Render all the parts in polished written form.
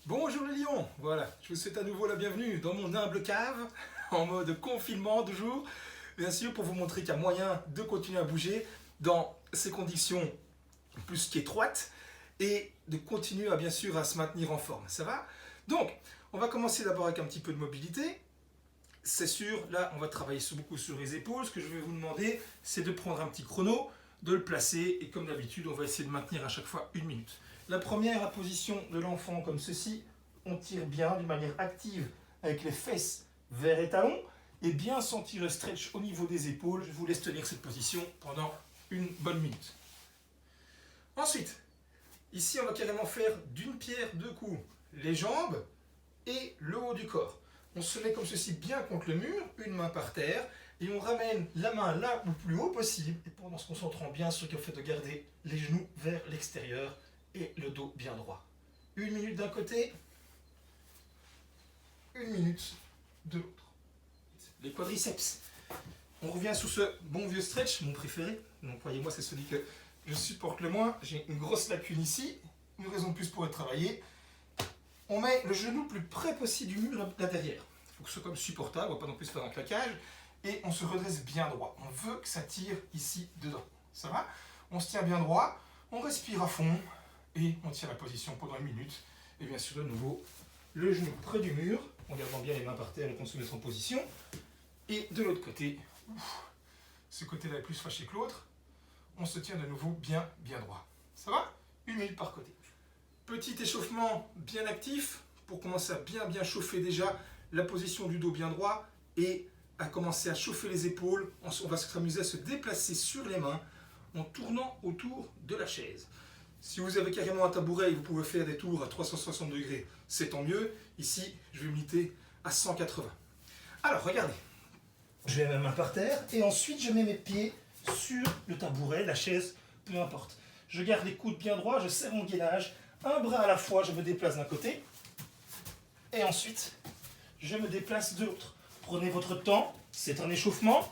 Bonjour les lions, voilà, je vous souhaite à nouveau la bienvenue dans mon humble cave, en mode confinement toujours, bien sûr pour vous montrer qu'il y a moyen de continuer à bouger dans ces conditions plus qu'étroites et de continuer à bien sûr à se maintenir en forme, ça va? Donc, on va commencer d'abord avec un petit peu de mobilité. C'est sûr, là on va travailler beaucoup sur les épaules. Ce que je vais vous demander, c'est de prendre un petit chrono, de le placer et comme d'habitude, on va essayer de maintenir à chaque fois 1 minute. La première, la position de l'enfant comme ceci, on tire bien d'une manière active avec les fesses vers les talons et bien sentir le stretch au niveau des épaules. Je vous laisse tenir cette position pendant une bonne minute. Ensuite, ici on va carrément faire d'une pierre deux coups, les jambes et le haut du corps. On se met comme ceci bien contre le mur, une main par terre, et on ramène la main là le plus haut possible, et pendant se concentrant bien sur le fait de garder les genoux vers l'extérieur et le dos bien droit. 1 minute d'un côté, 1 minute de l'autre. Les quadriceps. On revient sous ce bon vieux stretch, mon préféré. Donc croyez-moi, c'est celui que je supporte le moins. J'ai une grosse lacune ici, une raison de plus pour être travaillé. On met le genou le plus près possible du mur là derrière. Il faut que ce soit comme supportable, on ne va pas non plus faire un claquage. Et on se redresse bien droit. On veut que ça tire ici dedans. Ça va? On se tient bien droit, on respire à fond et on tient la position pendant 1 minute. Et bien sûr, de nouveau, le genou près du mur, en gardant bien les mains par terre et qu'on se met en position. Et de l'autre côté, ce côté-là est plus fâché que l'autre, on se tient de nouveau bien droit. Ça va? 1 minute par côté. Petit échauffement bien actif pour commencer à bien chauffer déjà la position du dos bien droit et à commencer à chauffer les épaules. On va s'amuser à se déplacer sur les mains en tournant autour de la chaise. Si vous avez carrément un tabouret et vous pouvez faire des tours à 360 degrés, c'est tant mieux. Ici, je vais me limiter à 180. Alors, regardez. Je mets ma main par terre et ensuite je mets mes pieds sur le tabouret, la chaise, peu importe. Je garde les coudes bien droits, je serre mon gainage. Un bras à la fois, je me déplace d'un côté. Et ensuite, je me déplace de l'autre. Prenez votre temps, c'est un échauffement.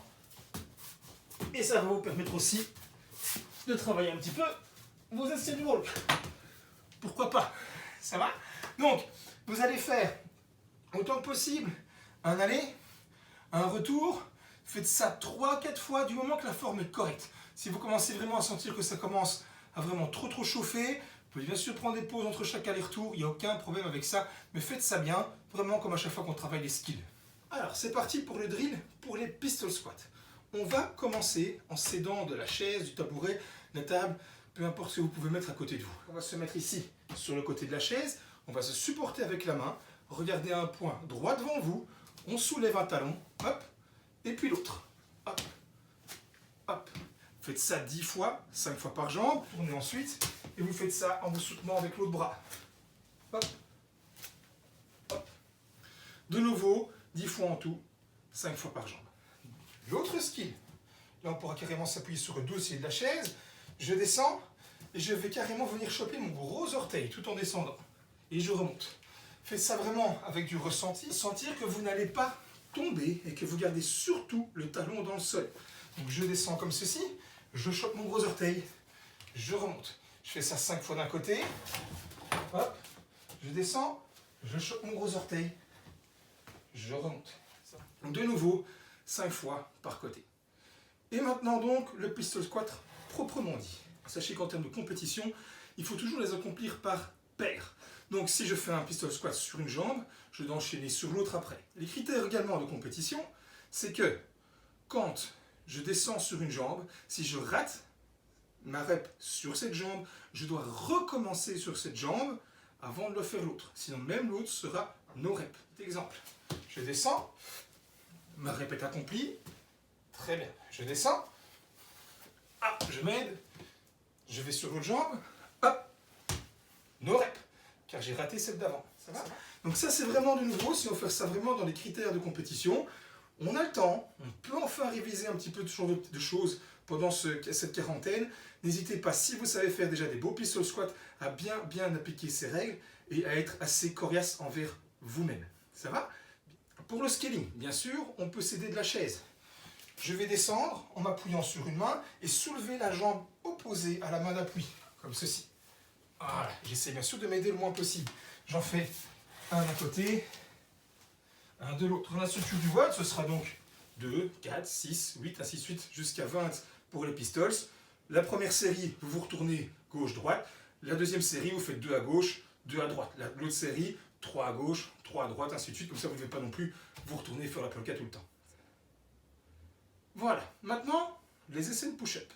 Et ça va vous permettre aussi de travailler un petit peu vos essais de walk. Pourquoi pas? Ça va? Donc, vous allez faire autant que possible un aller, un retour. Faites ça 3-4 fois du moment que la forme est correcte. Si vous commencez vraiment à sentir que ça commence à vraiment trop chauffer, vous pouvez bien sûr prendre des pauses entre chaque aller-retour, il n'y a aucun problème avec ça, mais faites ça bien, vraiment comme à chaque fois qu'on travaille les skills. Alors, c'est parti pour le drill, pour les pistol squats. On va commencer en s'aidant de la chaise, du tabouret, de la table, peu importe ce que vous pouvez mettre à côté de vous. On va se mettre ici, sur le côté de la chaise, on va se supporter avec la main, regardez un point droit devant vous, on soulève un talon, hop, et puis l'autre, hop, hop. Faites ça 10 fois, 5 fois par jambe, tournez ensuite, et vous faites ça en vous soutenant avec l'autre bras. Hop, hop. De nouveau, 10 fois en tout, 5 fois par jambe. L'autre skill, là on pourra carrément s'appuyer sur le dossier de la chaise, je descends, et je vais carrément venir choper mon gros orteil tout en descendant. Et je remonte. Faites ça vraiment avec du ressenti, sentir que vous n'allez pas tomber et que vous gardez surtout le talon dans le sol. Donc je descends comme ceci, je chope mon gros orteil, je remonte. Je fais ça 5 fois d'un côté, hop, je descends, je chope mon gros orteil, je remonte. De nouveau, 5 fois par côté. Et maintenant donc, le pistol squat proprement dit. Sachez qu'en termes de compétition, il faut toujours les accomplir par paire. Donc si je fais un pistol squat sur une jambe, je dois enchaîner sur l'autre après. Les critères également de compétition, c'est que quand je descends sur une jambe, si je rate ma rep sur cette jambe, je dois recommencer sur cette jambe avant de le faire l'autre. Sinon même l'autre sera no rep. Exemple, je descends, ma rep est accomplie, très bien. Je descends, hop, je m'aide, je vais sur l'autre jambe, hop, no rep, car j'ai raté celle d'avant. Ça va? Donc ça c'est vraiment de nouveau, si on fait ça vraiment dans les critères de compétition, on a le temps, on peut enfin réviser un petit peu ce genre de choses pendant cette quarantaine. N'hésitez pas, si vous savez faire déjà des beaux pistol squats, à bien appliquer ces règles et à être assez coriace envers vous-même. Ça va? Pour le scaling, bien sûr, on peut s'aider de la chaise. Je vais descendre en m'appuyant sur une main et soulever la jambe opposée à la main d'appui, comme ceci. Voilà, j'essaie bien sûr de m'aider le moins possible. J'en fais un d'un côté, un de l'autre. Dans la structure du WOD, ce sera donc 2, 4, 6, 8, ainsi de suite, jusqu'à 20 pour les pistols. La première série, vous vous retournez gauche-droite. La deuxième série, vous faites 2 à gauche, 2 à droite. L'autre série, 3 à gauche, 3 à droite, ainsi de suite. Comme ça, vous ne devez pas non plus vous retourner et faire la polka tout le temps. Voilà. Maintenant, les SN push-up.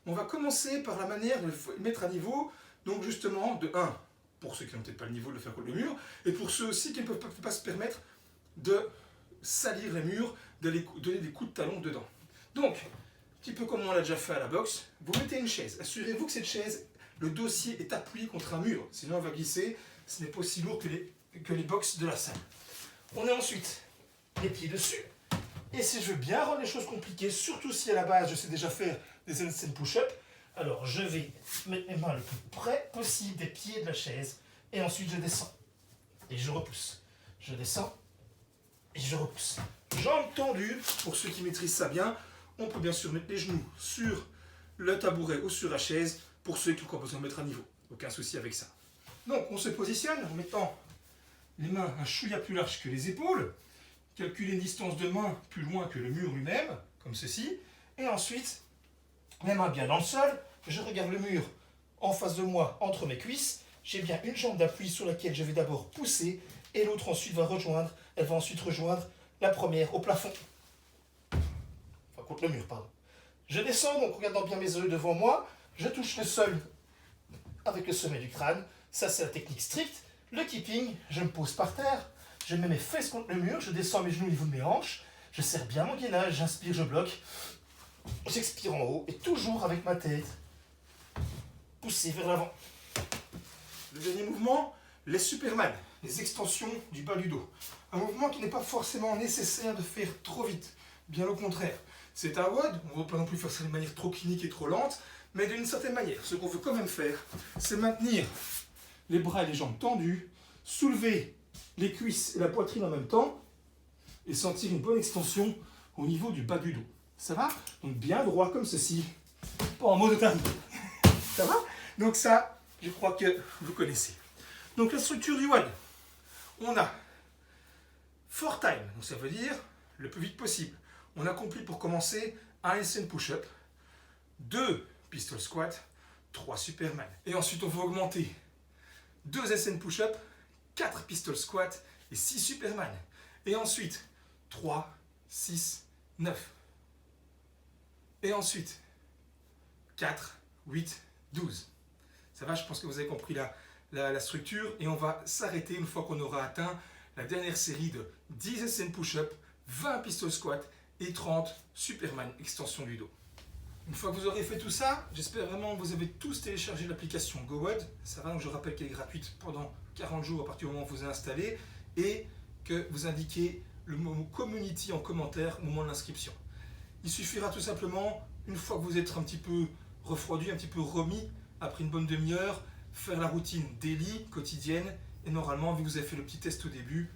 On va commencer par la manière de le mettre à niveau. Donc justement, de 1, pour ceux qui n'ont peut-être pas le niveau de le faire contre le mur, et pour ceux aussi qui ne peuvent pas se permettre de salir les murs, d'aller donner des coups de talon dedans. Donc, un petit peu comme on l'a déjà fait à la boxe, vous mettez une chaise. Assurez-vous que cette chaise, le dossier est appuyé contre un mur, sinon elle va glisser. Ce n'est pas aussi lourd que les boxes de la salle. On est ensuite les pieds dessus. Et si je veux bien rendre les choses compliquées, surtout si à la base je sais déjà faire des handstand push-up, alors je vais mettre mes mains le plus près possible des pieds de la chaise et ensuite je descends. Et je repousse. Je descends et je repousse. Jambes tendues, pour ceux qui maîtrisent ça bien, on peut bien sûr mettre les genoux sur le tabouret ou sur la chaise pour ceux qui ont encore besoin de mettre à niveau. Aucun souci avec ça. Donc on se positionne en mettant les mains un chouïa plus large que les épaules. Calculer une distance de main plus loin que le mur lui-même, comme ceci. Et ensuite, les mains bien dans le sol. Je regarde le mur en face de moi, entre mes cuisses. J'ai bien une jambe d'appui sur laquelle je vais d'abord pousser. Et l'autre ensuite va rejoindre. Elle va ensuite rejoindre la première au plafond. Enfin, contre le mur, pardon. Je descends, donc regardant bien mes yeux devant moi. Je touche le sol avec le sommet du crâne. Ça, c'est la technique stricte. Le keeping, je me pose par terre. Je mets mes fesses contre le mur, je descends mes genoux au niveau de mes hanches, je serre bien mon gainage, j'inspire, je bloque, j'expire en haut et toujours avec ma tête poussée vers l'avant. Le dernier mouvement, les Superman, les extensions du bas du dos. Un mouvement qui n'est pas forcément nécessaire de faire trop vite, bien au contraire. C'est un WOD, on ne va pas non plus faire ça de manière trop clinique et trop lente, mais d'une certaine manière. Ce qu'on veut quand même faire, c'est maintenir les bras et les jambes tendus, soulever les cuisses et la poitrine en même temps et sentir une bonne extension au niveau du bas du dos. Ça va? Donc bien droit comme ceci, pas en mode otarie. Ça va? Donc ça, je crois que vous connaissez. Donc la structure du WOD, on a 4 time, donc ça veut dire le plus vite possible. On accomplit pour commencer un handstand push-up, 2 pistol squat, 3 Superman. Et ensuite on va augmenter 2 handstand push-up, 4 pistol squat et 6 Superman. Et ensuite, 3, 6, 9. Et ensuite, 4, 8, 12. Ça va, je pense que vous avez compris la structure. Et on va s'arrêter une fois qu'on aura atteint la dernière série de 10 handstand push-up, 20 pistol squat et 30 Superman extension du dos. Une fois que vous aurez fait tout ça, j'espère vraiment que vous avez tous téléchargé l'application GoWOD. Ça va, donc je rappelle qu'elle est gratuite pendant 40 jours à partir du moment où vous installez et que vous indiquez le mot community en commentaire au moment de l'inscription. Il suffira tout simplement, une fois que vous êtes un petit peu refroidi, un petit peu remis, après une bonne demi-heure, faire la routine daily, quotidienne, et normalement, vu que vous avez fait le petit test au début,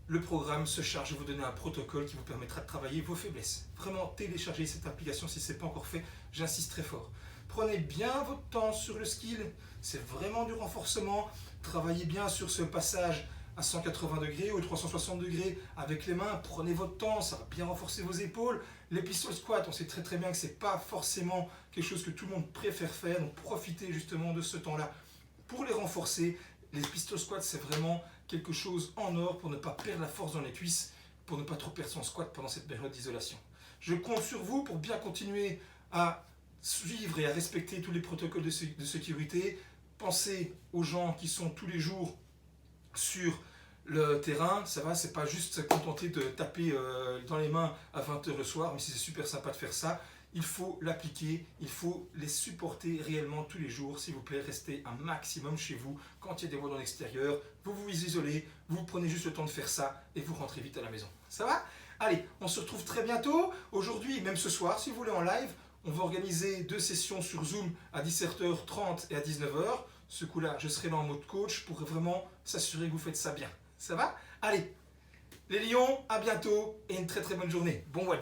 le programme se charge de vous donner un protocole qui vous permettra de travailler vos faiblesses. Vraiment, téléchargez cette application si ce n'est pas encore fait, j'insiste très fort. Prenez bien votre temps sur le skill, c'est vraiment du renforcement. Travaillez bien sur ce passage à 180 degrés ou 360 degrés avec les mains. Prenez votre temps, ça va bien renforcer vos épaules. Les pistol squats, on sait très très bien que ce n'est pas forcément quelque chose que tout le monde préfère faire, donc profitez justement de ce temps-là pour les renforcer. Les pistol squats, c'est vraiment quelque chose en or pour ne pas perdre la force dans les cuisses, pour ne pas trop perdre son squat pendant cette période d'isolation. Je compte sur vous pour bien continuer à suivre et à respecter tous les protocoles de sécurité. Pensez aux gens qui sont tous les jours sur le terrain, ça va, c'est pas juste se contenter de taper dans les mains à 20h le soir, mais c'est super sympa de faire ça. Il faut l'appliquer, il faut les supporter réellement tous les jours. S'il vous plaît, restez un maximum chez vous. Quand il y a des voies dans l'extérieur, vous vous isolez, vous prenez juste le temps de faire ça et vous rentrez vite à la maison. Ça va? Allez, on se retrouve très bientôt. Aujourd'hui, même ce soir, si vous voulez en live, on va organiser 2 sessions sur Zoom à 17h30 et à 19h. Ce coup-là, je serai là en mode coach pour vraiment s'assurer que vous faites ça bien. Ça va? Allez, les lions, à bientôt et une très très bonne journée. Bon WOD!